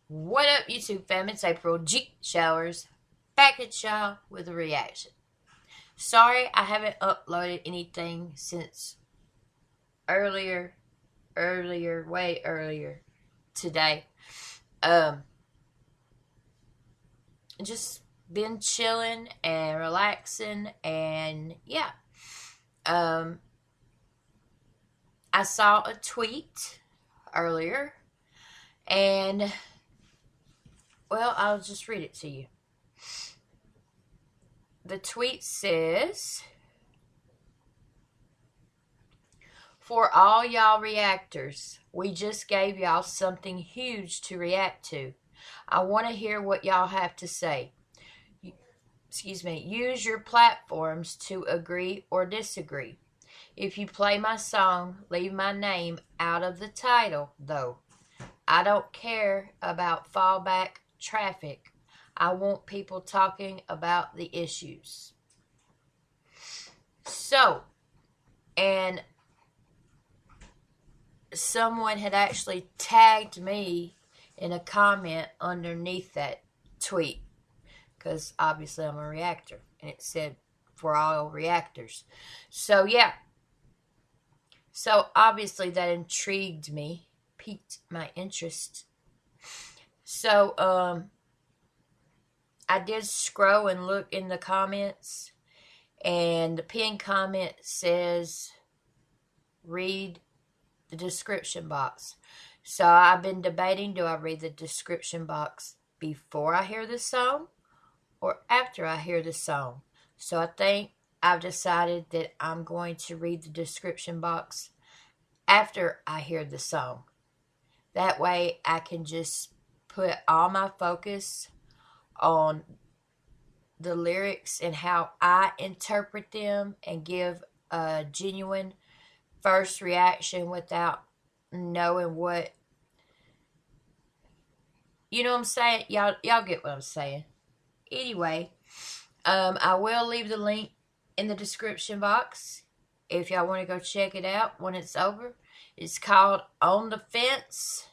What up, YouTube fam? It's April G Showers back at y'all with a reaction. Sorry, I haven't uploaded anything since way earlier today. Just been chilling and relaxing, and yeah. I saw a tweet earlier, and well, I'll just read it to you. The tweet says, "For all y'all reactors, we just gave y'all something huge to react to. I want to hear what y'all have to say. Use your platforms to agree or disagree. If you play my song, leave my name out of the title, though. I don't care about fallback traffic. I want people talking about the issues." So, and someone had actually tagged me in a comment underneath that tweet, because obviously I'm a reactor, and it said for all reactors. So yeah, so obviously that intrigued me, piqued my interest. So I did scroll and look in the comments, and the pinned comment says read the description box. So I've been debating, do I read the description box before I hear the song or after I hear the song? So I think I've decided that I'm going to read the description box after I hear the song. That way I can just put all my focus on the lyrics and how I interpret them and give a genuine first reaction without knowing what, you know what I'm saying? Y'all get what I'm saying. Anyway, I will leave the link in the description box if y'all want to go check it out when it's over. It's called On the Fence.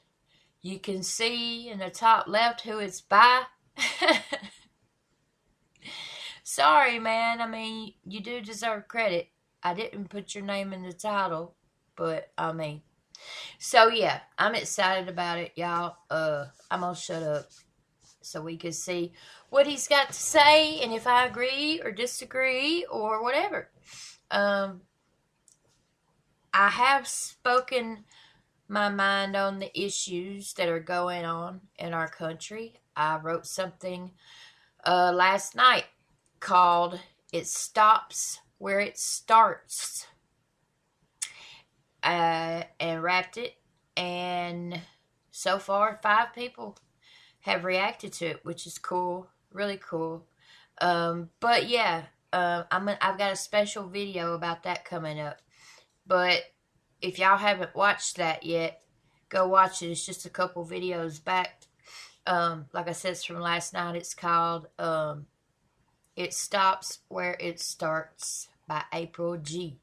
You can see in the top left who it's by. Sorry, man. I mean, you do deserve credit. I didn't put your name in the title, but I mean, so yeah, I'm excited about it, y'all. I'm gonna shut up so we can see what he's got to say and if I agree or disagree or whatever. I have spoken my mind on the issues that are going on in our country. I wrote something last night called "It Stops Where It Starts," and wrapped it, and so far 5 people have reacted to it, which is cool, really cool. But yeah, I've got a special video about that coming up. But if y'all haven't watched that yet, go watch it. It's just a couple videos back. Like I said, it's from last night. It's called "It Stops Where It Starts" by April G.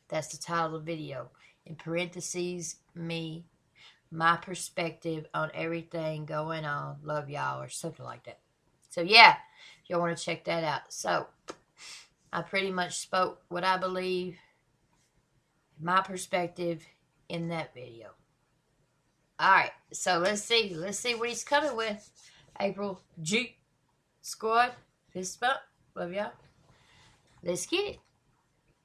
That's the title of the video. In parentheses, me, my perspective on everything going on. Love y'all, or something like that. So yeah, if y'all want to check that out. So I pretty much spoke what I believe, my perspective in that video. Alright, so let's see what he's coming with. April G Squad, fist bump. Love y'all. Let's get it.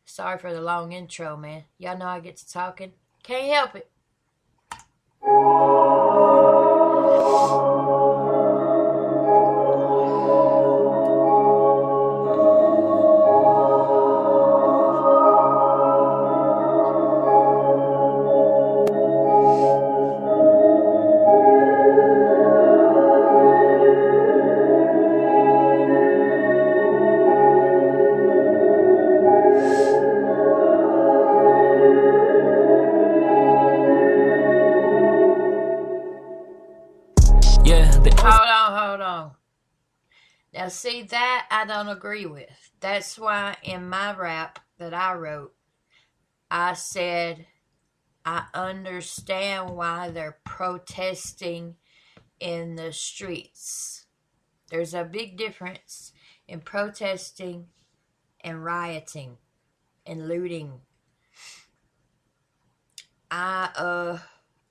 Sorry for the long intro, man. Y'all know I get to talking. Can't help it. Hold on. Now, see, that I don't agree with. That's why in my rap that I wrote, I said I understand why they're protesting in the streets. There's a big difference in protesting and rioting and looting. I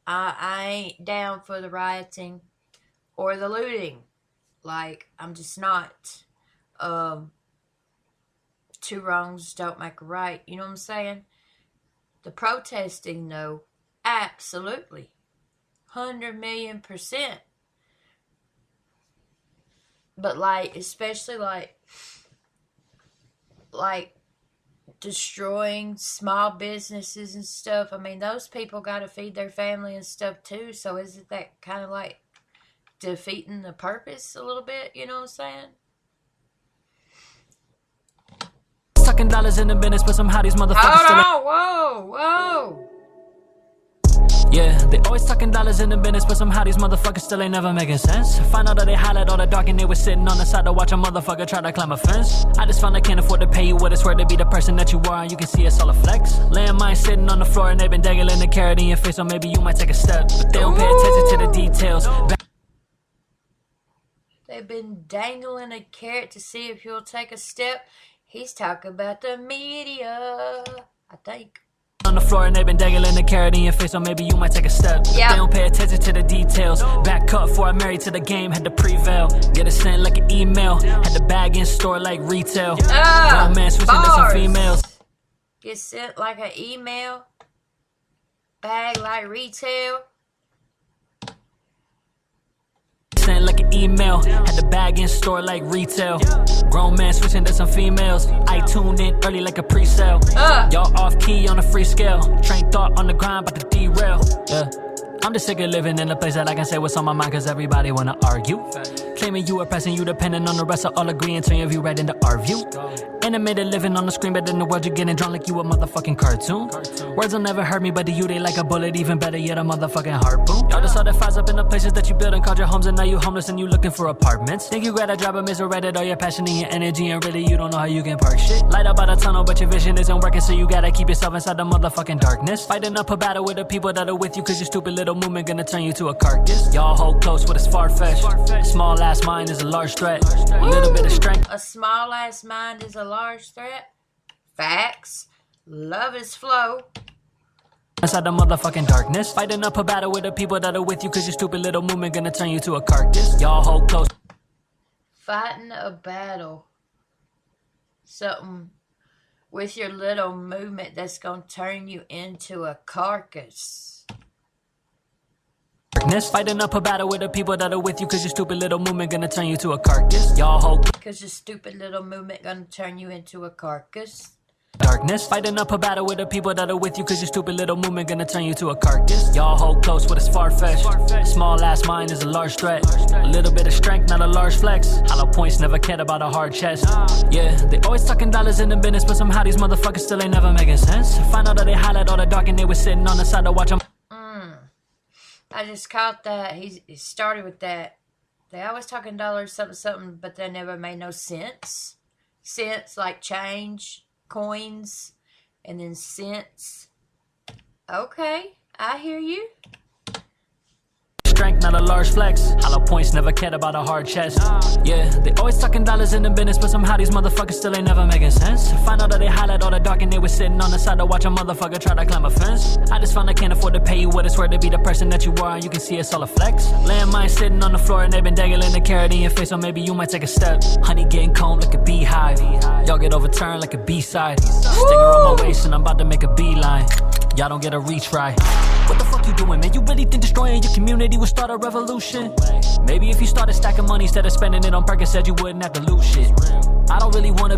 ain't down for the rioting or the looting. Like, I'm just not. Two wrongs don't make a right. You know what I'm saying? The protesting, though, absolutely. 100,000,000%. But, like, especially, like destroying small businesses and stuff. I mean, those people got to feed their family and stuff, too. So isn't that kind of like defeating the purpose a little bit? You know what I'm saying? Sucking dollars in the business, but somehow these motherfuckers Hold on, whoa. Yeah, they always talking dollars in the business, but somehow these motherfuckers still ain't never making sense. Find out that they highlight all the dark and they was sitting on the side to watch a motherfucker try to climb a fence. I just found I can't afford to pay you what it's worth to be the person that you are, and you can see it's all a flex. Landmine sitting on the floor and they been dangling the carrot in your face, so maybe you might take a step, but they don't pay attention to the details. They've been dangling a carrot to see if you'll take a step. He's talking about the media, I think. On the floor and they been dangling the carrot in your face, so maybe you might take a step. Yep. They don't pay attention to the details. Back up before I married to the game, had to prevail. Get it sent like an email, had the bag in store like retail. Grown man switching to some females. Get sent like an email, bag like retail. Sent like an email, had the bag in store like retail. Grown man switching to some females. I tuned in early like a pre-sale. Y'all off key on a free scale. Train thought on the grind, but to derail. Yeah, I'm just sick of living in a place that I can say what's on my mind, cause everybody wanna argue. Claiming you oppressing you, depending on the rest of all agreeing, turn your view right into our view. Animated living on the screen, but in the world you're getting drawn like you a motherfucking cartoon. Words will never hurt me, but to you they like a bullet, even better yet a motherfucking harpoon. Y'all just saw the fires up in the places that you built and called your homes, and now you homeless and you looking for apartments. Think you got a job but misread all your passion and your energy, and really you don't know how you can park shit. Light up by the tunnel, but your vision isn't working, so you gotta keep yourself inside the motherfucking darkness. Fighting up a battle with the people that are with you, cause your stupid little movement gonna turn you to a carcass. Y'all hold close, but it's far-fetched. A small ass mind is a large threat. A little bit of strength. A small ass mind is a large threat. Facts. Love is flow. Inside the motherfucking darkness. Fighting up a battle with the people that are with you, cause your stupid little movement gonna turn you to a carcass. Y'all hold close. Fighting a battle. Something with your little movement that's gonna turn you into a carcass. Fighting up a battle with the people that are with you, cause your stupid little movement gonna turn you to a carcass. Y'all hold cause your stupid little movement gonna turn you into a carcass. Darkness, fighting up a battle with the people that are with you, cause your stupid little movement gonna turn you to a carcass. Y'all hold close, but it's far-fetched. A small ass mind is a large threat. A little bit of strength, not a large flex. Hollow points never cared about a hard chest. Yeah, they always talking dollars in the business, but somehow these motherfuckers still ain't never making sense. Find out that they highlight all the dark and they was sitting on the side to watch them. I just caught that. He started with that. They always talking dollars, something, but they never made no sense. Cents like change, coins, and then cents. Okay, I hear you. Strength, not a large flex. Hollow points never cared about a hard chest. Yeah, they always talking dollars in the business, but somehow these motherfuckers still ain't never making sense. Find out that they highlight all the dark and they was sitting on the side to watch a motherfucker try to climb a fence. I just found I can't afford to pay you what it's worth to be the person that you are, and you can see it's all a flex. Landmine sitting on the floor and they been dangling the carrot in your face, so maybe you might take a step. Honey getting combed like a beehive. Y'all get overturned like a B-side. Stinger on my waist and I'm about to make a beeline. Y'all don't get a reach right. What the fuck you doing, man? You really think destroying your community would start a revolution? Maybe if you started stacking money instead of spending it on Percocet, you wouldn't have to lose shit. I don't really wanna.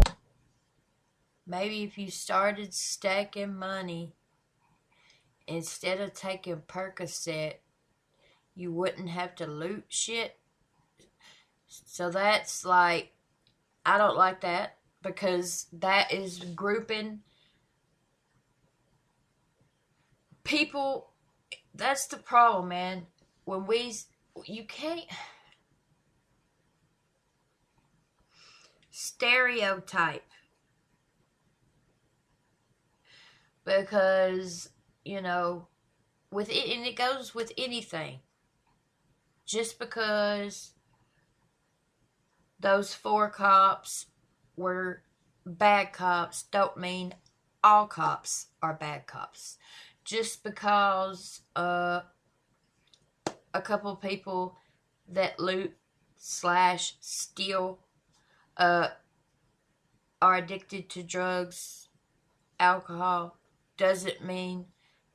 Maybe if you started stacking money instead of taking Percocet, you wouldn't have to loot shit. So that's like, I don't like that, because that is grouping people. That's the problem, man. When you can't stereotype, because, you know, with it, and it goes with anything. Just because those 4 cops were bad cops don't mean all cops are bad cops. Just because a couple people that loot / steal are addicted to drugs, alcohol, doesn't mean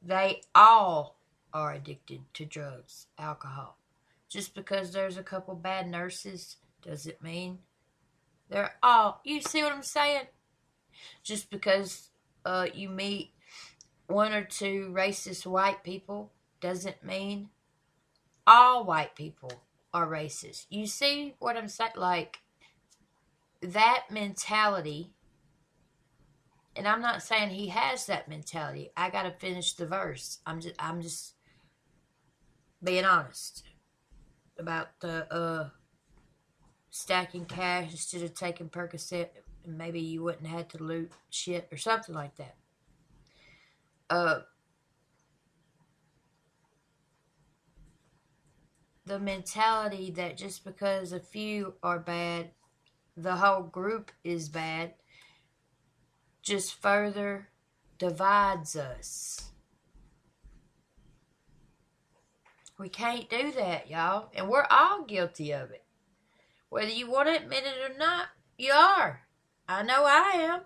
they all are addicted to drugs, alcohol. Just because there's a couple bad nurses doesn't mean they're all. You see what I'm saying? Just because you meet 1 or 2 racist white people doesn't mean all white people are racist. You see what I'm saying? Like, that mentality, and I'm not saying he has that mentality. I gotta finish the verse. I'm just being honest about the stacking cash instead of taking Percocet, and maybe you wouldn't have had to loot shit or something like that. The mentality that just because a few are bad, the whole group is bad, just further divides us. We can't do that, y'all. And we're all guilty of it. Whether you want to admit it or not, you are. I know I am.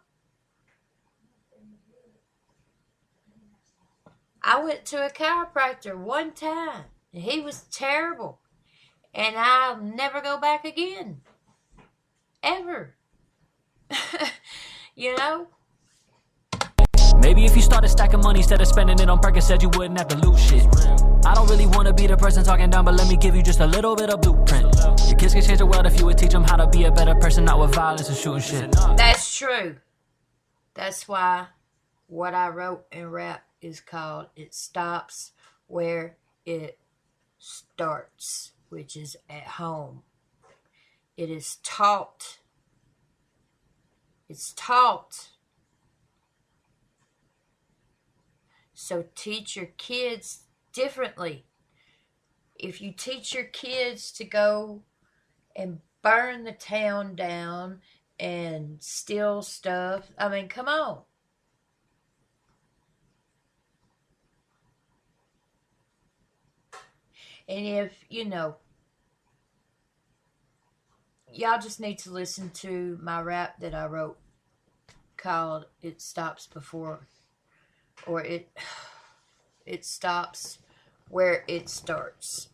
I went to a chiropractor one time, and he was terrible. And I'll never go back again. Ever. You know? Maybe if you started stacking money instead of spending it on Percocet, you wouldn't have to loot shit. I don't really want to be the person talking down, but let me give you just a little bit of blueprint. Your kids can change the world if you would teach them how to be a better person, not with violence and shooting shit. That's true. That's why what I wrote in rap is called It Stops Where It Starts, which is at home. It is taught. It's taught. So teach your kids differently. If you teach your kids to go and burn the town down and steal stuff, I mean, come on. And if, y'all just need to listen to my rap that I wrote called It Stops Before, or it stops where it starts.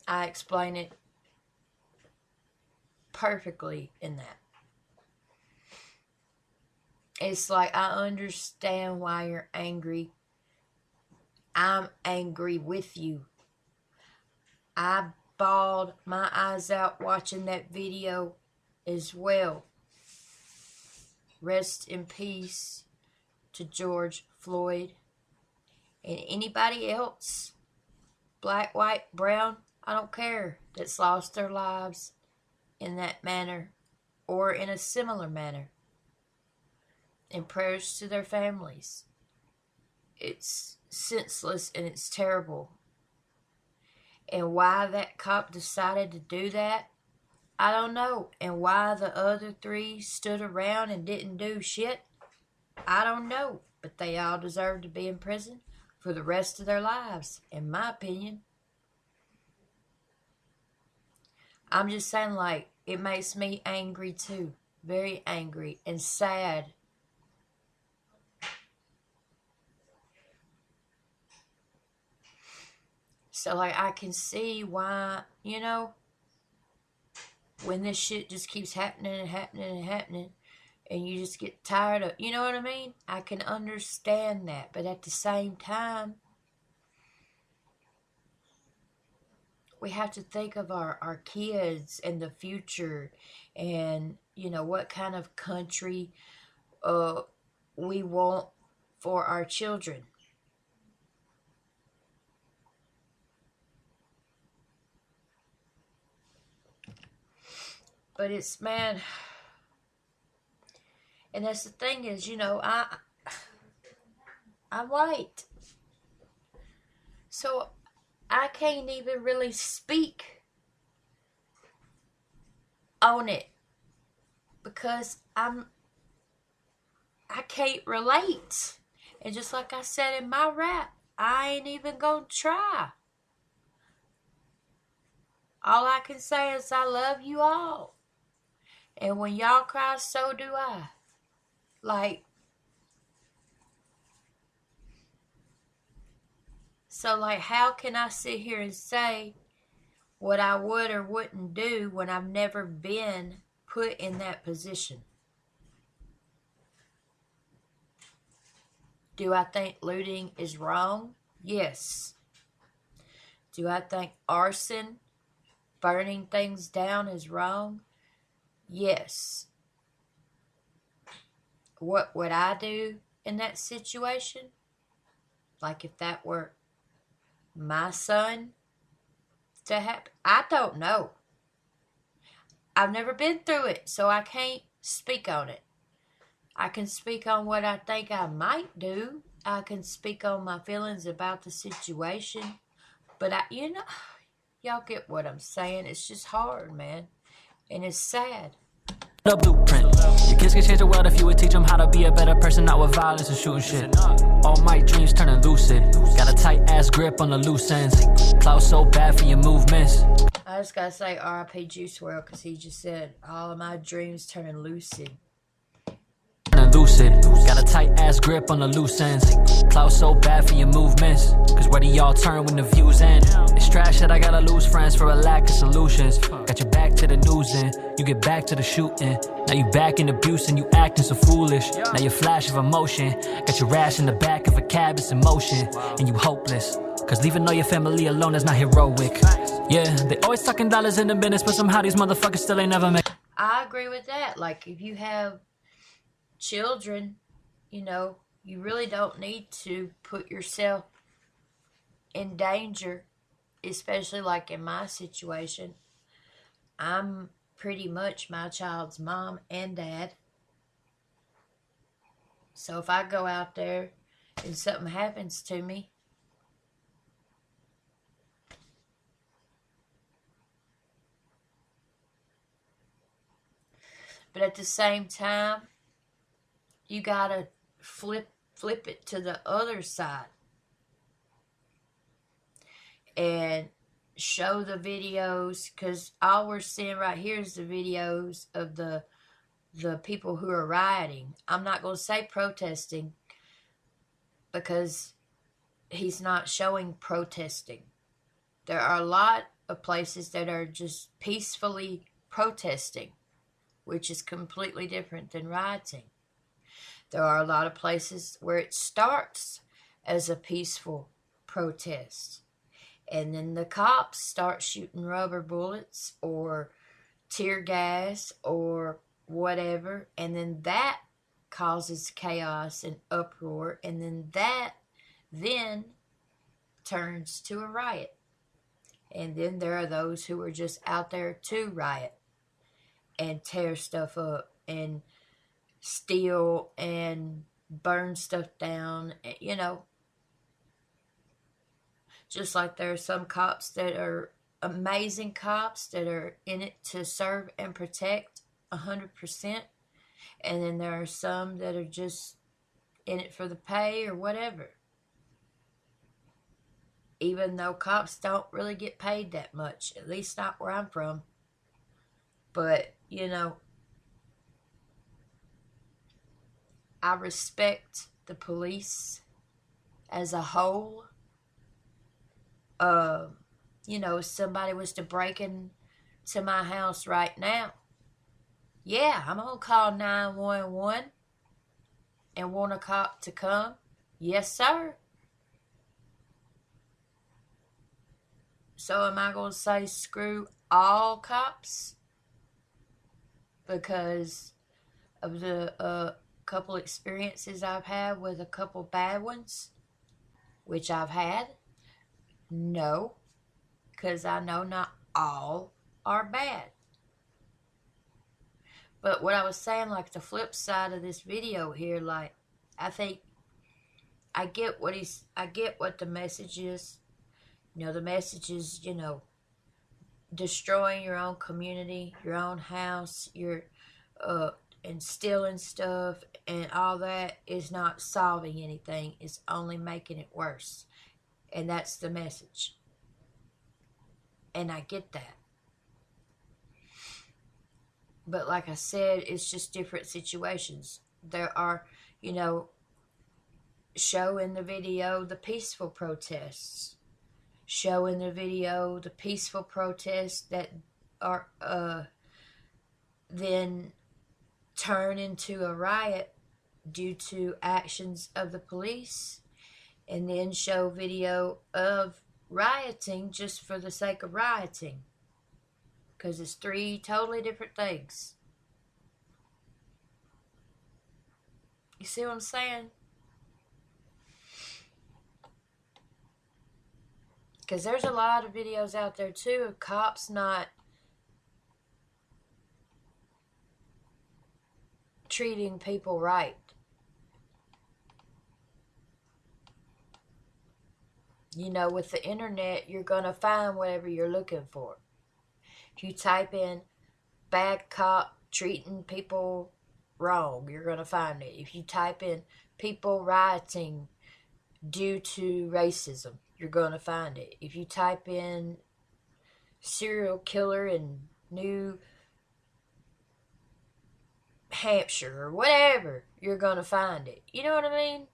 I explain it perfectly in that. It's like, I understand why you're angry. I'm angry with you. I bawled my eyes out watching that video as well. Rest in peace to George Floyd and anybody else, black, white, brown, I don't care, that's lost their lives in that manner or in a similar manner. And prayers to their families. It's senseless and it's terrible. And why that cop decided to do that, I don't know. And why the other 3 stood around and didn't do shit, I don't know. But they all deserve to be in prison for the rest of their lives, in my opinion. I'm just saying, like, it makes me angry too. Very angry and sad. So, like, I can see why, when this shit just keeps happening and happening and happening, and you just get tired of, you know what I mean? I can understand that, but at the same time, we have to think of our kids and the future, and, what kind of country we want for our children. But it's, man, and that's the thing is, I'm white. So I can't even really speak on it because I can't relate. And just like I said in my rap, I ain't even gonna try. All I can say is I love you all. And when y'all cry, so do I. Like, so like, how can I sit here and say what I would or wouldn't do when I've never been put in that position? Do I think looting is wrong? Yes. Do I think arson, burning things down, is wrong? Yes. What would I do in that situation? Like if that were my son to happen? I don't know. I've never been through it, so I can't speak on it. I can speak on what I think I might do. I can speak on my feelings about the situation. But y'all get what I'm saying. It's just hard, man. And it's sad. The blueprint. Your kids can change the world if you would teach them how to be a better person, not with violence and shooting shit. All my dreams turning lucid. Got a tight ass grip on the loose ends. Clout so bad for your movements. I just gotta say R.I.P. Juice WRLD because he just said all of my dreams turning lucid. Lucid. Got a tight ass grip on the loose ends. Clout so bad for your movements. Cause where do y'all turn when the views end? It's trash that I gotta lose friends for a lack of solutions. Got your back to the news and you get back to the shooting. Now you back in abuse and you acting so foolish. Now your flash of emotion. Got your rash in the back of a cab, it's in motion. And you hopeless. Cause leaving all your family alone is not heroic. Yeah, they always talking dollars in the business, but somehow these motherfuckers still ain't never make. I agree with that. Like if you have children, you really don't need to put yourself in danger, especially like in my situation. I'm pretty much my child's mom and dad. So if I go out there and something happens to me, but at the same time, you gotta flip it to the other side and show the videos, because all we're seeing right here is the videos of the people who are rioting. I'm not going to say protesting because he's not showing protesting. There are a lot of places that are just peacefully protesting, which is completely different than rioting. There are a lot of places where it starts as a peaceful protest. And then the cops start shooting rubber bullets or tear gas or whatever. And then that causes chaos and uproar. And then that then turns to a riot. And then there are those who are just out there to riot and tear stuff up and steal and burn stuff down, just like there are some cops that are amazing cops that are in it to serve and protect 100%, and then there are some that are just in it for the pay or whatever, even though cops don't really get paid that much, at least not where I'm from. But I respect the police as a whole. If somebody was to break into my house right now, yeah, I'm going to call 911 and want a cop to come. Yes, sir. So am I going to say screw all cops because of the couple experiences I've had with a couple bad ones, which I've had? No, because I know not all are bad. But what I was saying, like the flip side of this video here, like I think I get what the message is. The message is, destroying your own community, your own house, and stealing stuff and all that is not solving anything. It's only making it worse. And that's the message. And I get that. But like I said, it's just different situations. There are, show in the video the peaceful protests. Show in the video the peaceful protests that are then turn into a riot due to actions of the police, and then show video of rioting just for the sake of rioting, because it's three totally different things. You see what I'm saying? Because there's a lot of videos out there too of cops not treating people right. With the internet, you're going to find whatever you're looking for. If you type in bad cop treating people wrong, you're going to find it. If you type in people rioting due to racism, you're going to find it. If you type in serial killer in New Hampshire or whatever, you're going to find it. You know what I mean?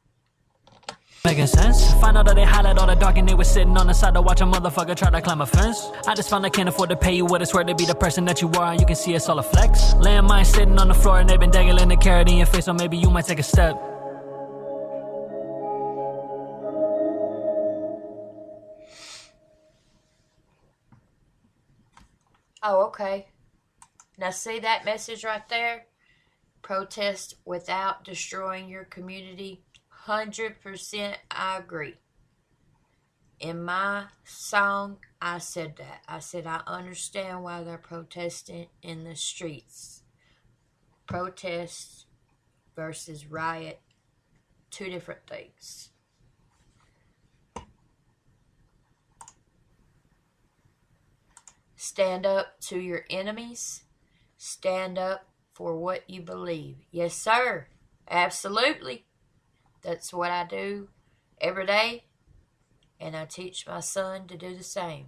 Making sense. Find out that they highlight all the dark and they were sitting on the side to watch a motherfucker try to climb a fence. I just found I can't afford to pay you what it's worth to be the person that you are, and you can see it's all a flex. Landmine sitting on the floor and they've been dangling the carrot in your face, so maybe you might take a step. Oh, okay. Now see that message right there? Protest without destroying your community. 100% I agree. In my song, I said that. I said I understand why they're protesting in the streets. Protest versus riot, two different things. Stand up to your enemies. Stand up for what you believe. Yes, sir. Absolutely. That's what I do every day, and I teach my son to do the same.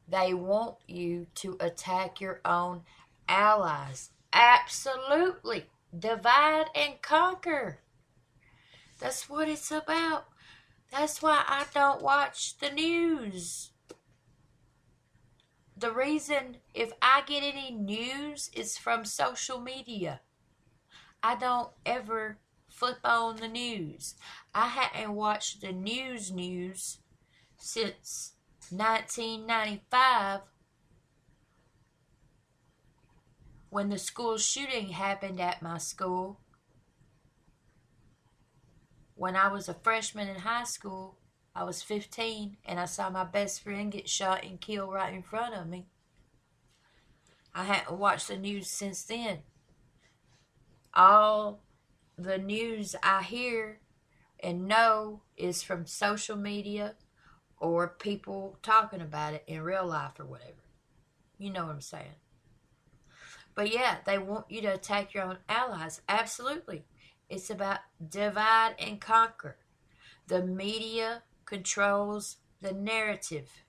They want you to attack your own allies. Absolutely. Divide and conquer. That's what it's about. That's why I don't watch the news. The reason if I get any news is from social media. I don't ever flip on the news. I hadn't watched the news since 1995 when the school shooting happened at my school. When I was a freshman in high school, I was 15, and I saw my best friend get shot and killed right in front of me. I hadn't watched the news since then. All the news I hear and know is from social media or people talking about it in real life or whatever. You know what I'm saying. But yeah, they want you to attack your own allies. Absolutely. It's about divide and conquer. The media controls the narrative.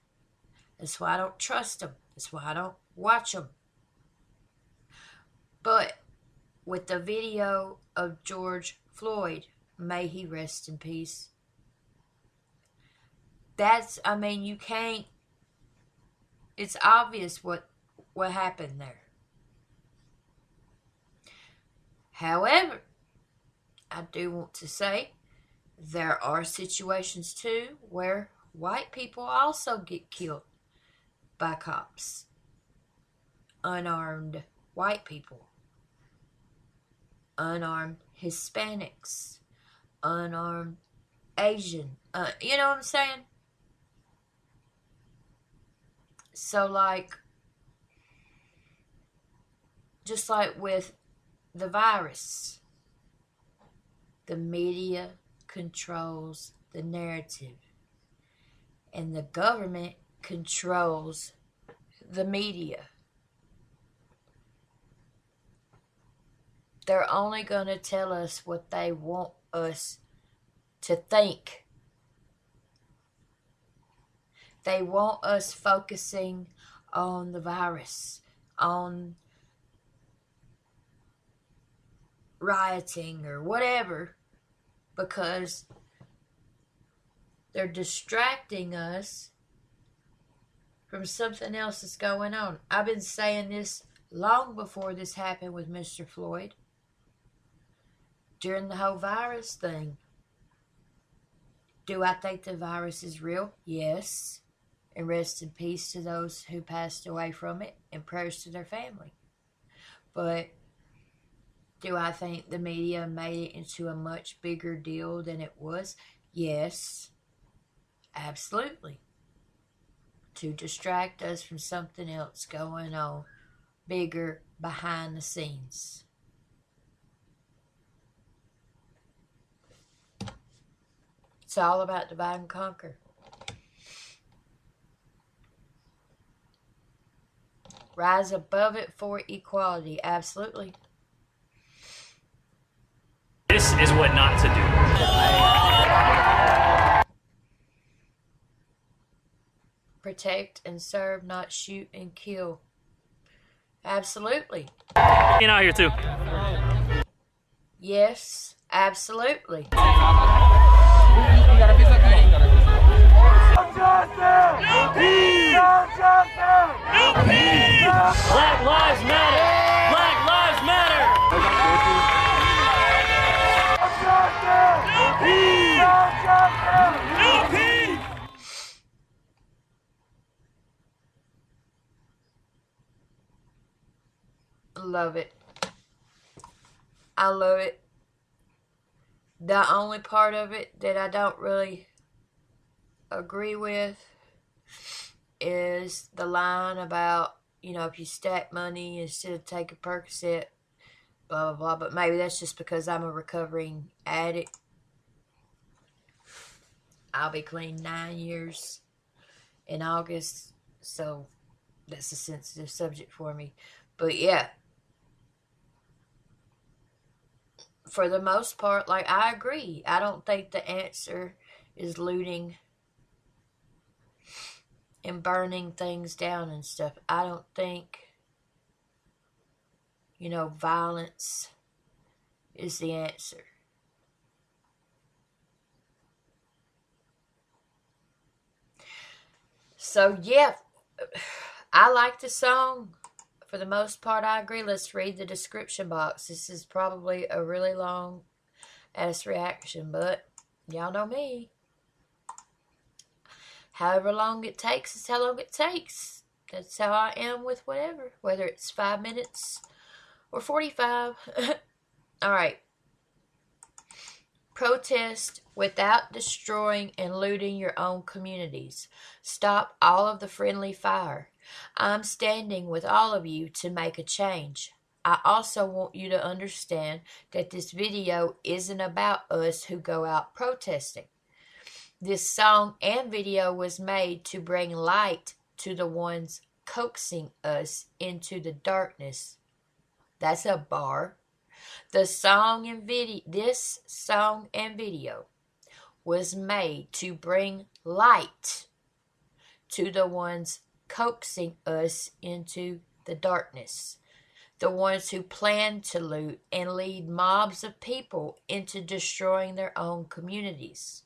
That's why I don't trust them. That's why I don't watch them. But with the video of George Floyd, may he rest in peace. You can't, it's obvious what happened there. However, I do want to say there are situations too where white people also get killed by cops. Unarmed white people. Unarmed Hispanics. Unarmed Asian. You know what I'm saying? So just like with the virus, the media controls the narrative, and the government controls the media. They're only going to tell us what they want us to think. They want us focusing on the virus, on rioting or whatever, because they're distracting us from something else that's going on. I've been saying this long before this happened with Mr. Floyd. During the whole virus thing. Do I think the virus is real? Yes. And rest in peace to those who passed away from it, and prayers to their family. But do I think the media made it into a much bigger deal than it was? Yes. Absolutely. To distract us from something else going on bigger behind the scenes. It's all about divide and conquer. Rise above it for equality. Absolutely. This is what not to do. Protect and serve, not shoot and kill. Absolutely. You know, here too. Yes, absolutely. Black lives matter. Black lives matter. Love it. I love it. The only part of it that I don't really agree with is the line about, if you stack money instead of take a Percocet, blah, blah, blah. But maybe that's just because I'm a recovering addict. I'll be clean 9 years in August, so that's a sensitive subject for me. But yeah, for the most part, I agree. I don't think the answer is looting and burning things down and stuff. I don't think, violence is the answer. So, yeah, I like the song. For the most part, I agree. Let's read the description box. This is probably a really long-ass reaction, but y'all know me. However long it takes is how long it takes. That's how I am with whatever, whether it's 5 minutes or 45. All right. Protest without destroying and looting your own communities. Stop all of the friendly fire. I'm standing with all of you to make a change. I also want you to understand that this video isn't about us who go out protesting. This song and video was made to bring light to the ones coaxing us into the darkness. That's a bar. This song and video was made to bring light to the ones coaxing us into the darkness. The ones who plan to loot and lead mobs of people into destroying their own communities.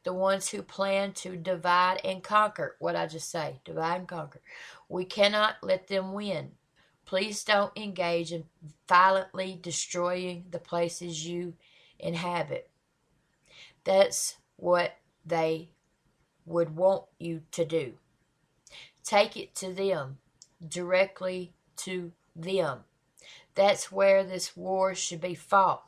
The ones who plan to divide and conquer. What I just say, divide and conquer. We cannot let them win. Please don't engage in violently destroying the places you inhabit. That's what they would want you to do. Take it to them, directly to them. That's where this war should be fought.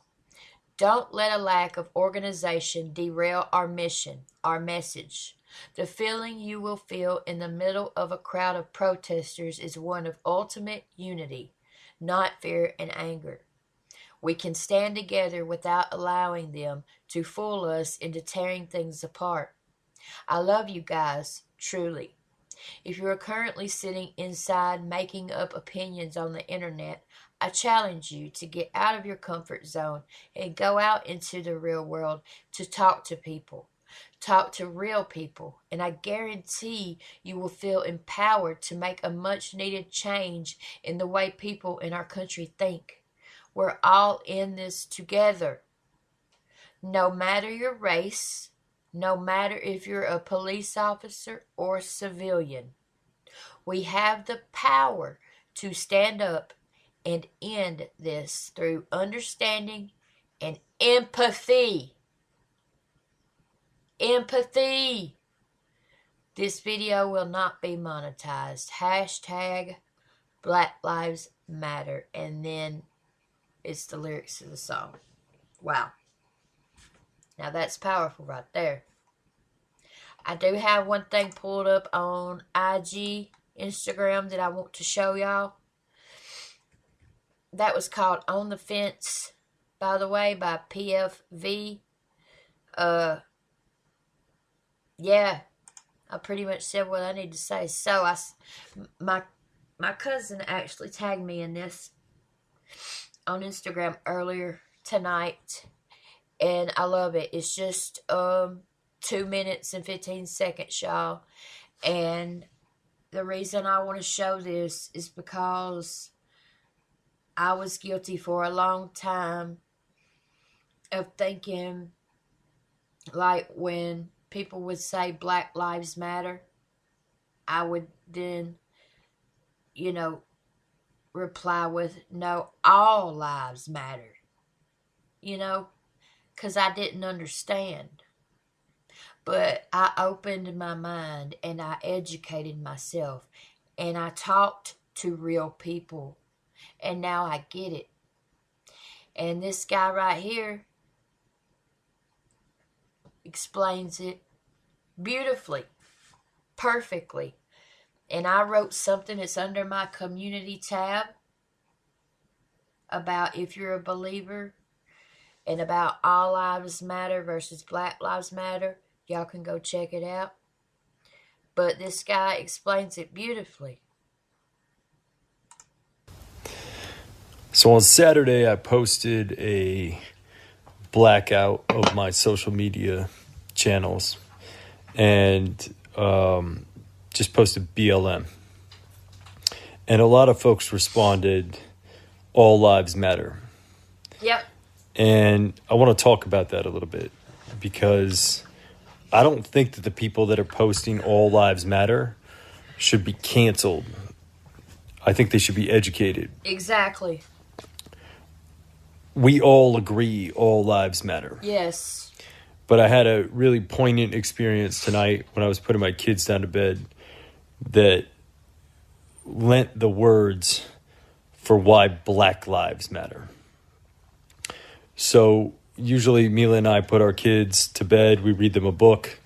Don't let a lack of organization derail our mission, our message. The feeling you will feel in the middle of a crowd of protesters is one of ultimate unity, not fear and anger. We can stand together without allowing them to fool us into tearing things apart. I love you guys, truly. If you are currently sitting inside making up opinions on the internet, I challenge you to get out of your comfort zone and go out into the real world to talk to people. Talk to real people, and I guarantee you will feel empowered to make a much needed change in the way people in our country think. We're all in this together. No matter your race, no matter if you're a police officer or civilian, we have the power to stand up and end this through understanding and empathy. Empathy. This video will not be monetized. Hashtag Black Lives Matter. And then it's the lyrics to the song. Wow. Now that's powerful right there. I do have one thing pulled up on IG, Instagram that I want to show y'all. That was called On the Fence, by the way, by PFV. Yeah, I pretty much said what I need to say. So my cousin actually tagged me in this on Instagram earlier tonight, and I love it. It's just 2 minutes and 15 seconds, y'all. And the reason I want to show this is because I was guilty for a long time of thinking, like, when people would say Black Lives Matter, I would then, reply with, no, all lives matter. Because I didn't understand. But I opened my mind and I educated myself and I talked to real people, and now I get it. And this guy right here explains it beautifully, perfectly. And I wrote something that's under my community tab about if you're a believer and about all lives matter versus Black Lives Matter. Y'all can go check it out. But this guy explains it beautifully. So on Saturday, I posted a blackout of my social media channels and just posted BLM. And a lot of folks responded, all lives matter. Yep. And I want to talk about that a little bit because I don't think that the people that are posting all lives matter should be canceled. I think they should be educated. Exactly. We all agree all lives matter. Yes. But I had a really poignant experience tonight when I was putting my kids down to bed that lent the words for why Black Lives Matter. So usually Mila and I put our kids to bed, we read them a book,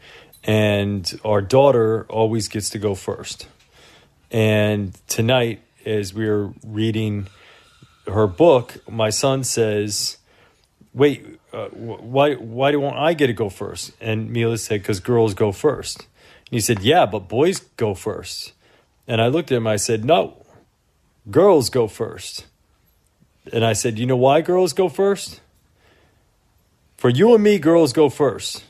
and our daughter always gets to go first. And tonight, as we were reading her book, my son says, wait, why don't I get to go first? And Mila said, because girls go first. And he said, yeah, but boys go first. And I looked at him, I said, no, girls go first. And I said, you know why girls go first? For you and me, girls go first.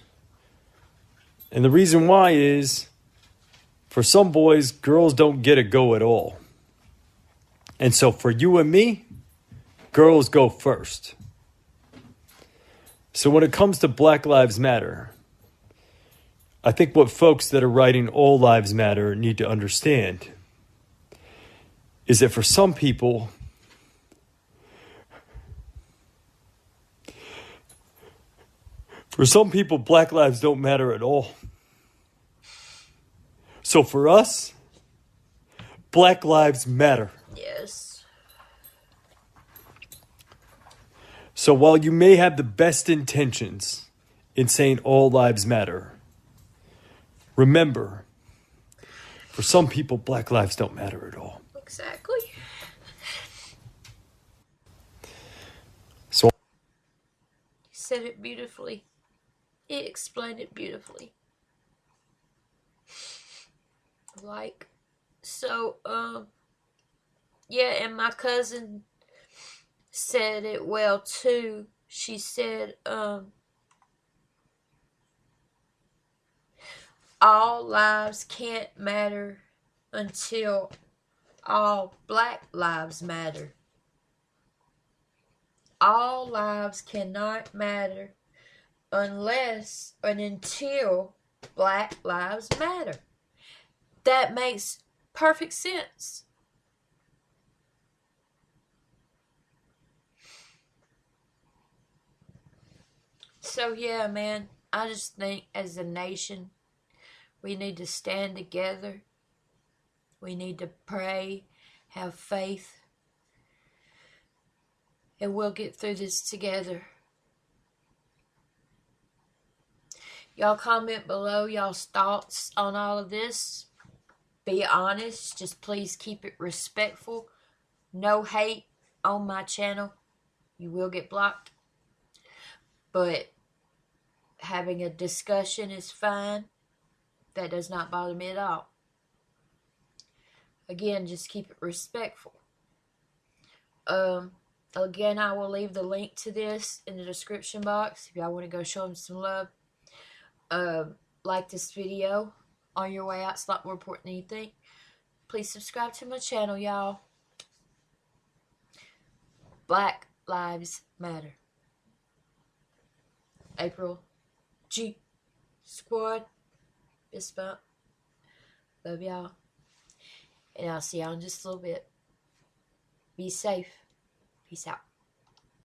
And the reason why is, for some boys, girls don't get a go at all. And so for you and me, girls go first. So when it comes to Black Lives Matter, I think what folks that are writing all lives matter need to understand is that for some people, Black lives don't matter at all. So for us, Black lives matter. Yes. So while you may have the best intentions in saying all lives matter, remember, for some people, Black lives don't matter at all. Exactly. said it beautifully. He explained it beautifully. Like, so, yeah, and my cousin said it well too. She said, all lives can't matter until all Black lives matter. All lives cannot matter unless and until Black lives matter. That makes perfect sense. So yeah, man, I just think as a nation, we need to stand together. We need to pray, have faith, and we'll get through this together. Y'all comment below y'all's thoughts on all of this. Be honest. Just please keep it respectful. No hate on my channel. You will get blocked. But having a discussion is fine. That does not bother me at all. Again, just keep it respectful. Again, I will leave the link to this in the description box if y'all want to go show them some love. Like this video on your way out. It's a lot more important than you think. Please subscribe to my channel, y'all. Black Lives Matter. April G Squad. Fist bump. Love y'all. And I'll see y'all in just a little bit. Be safe. Peace out.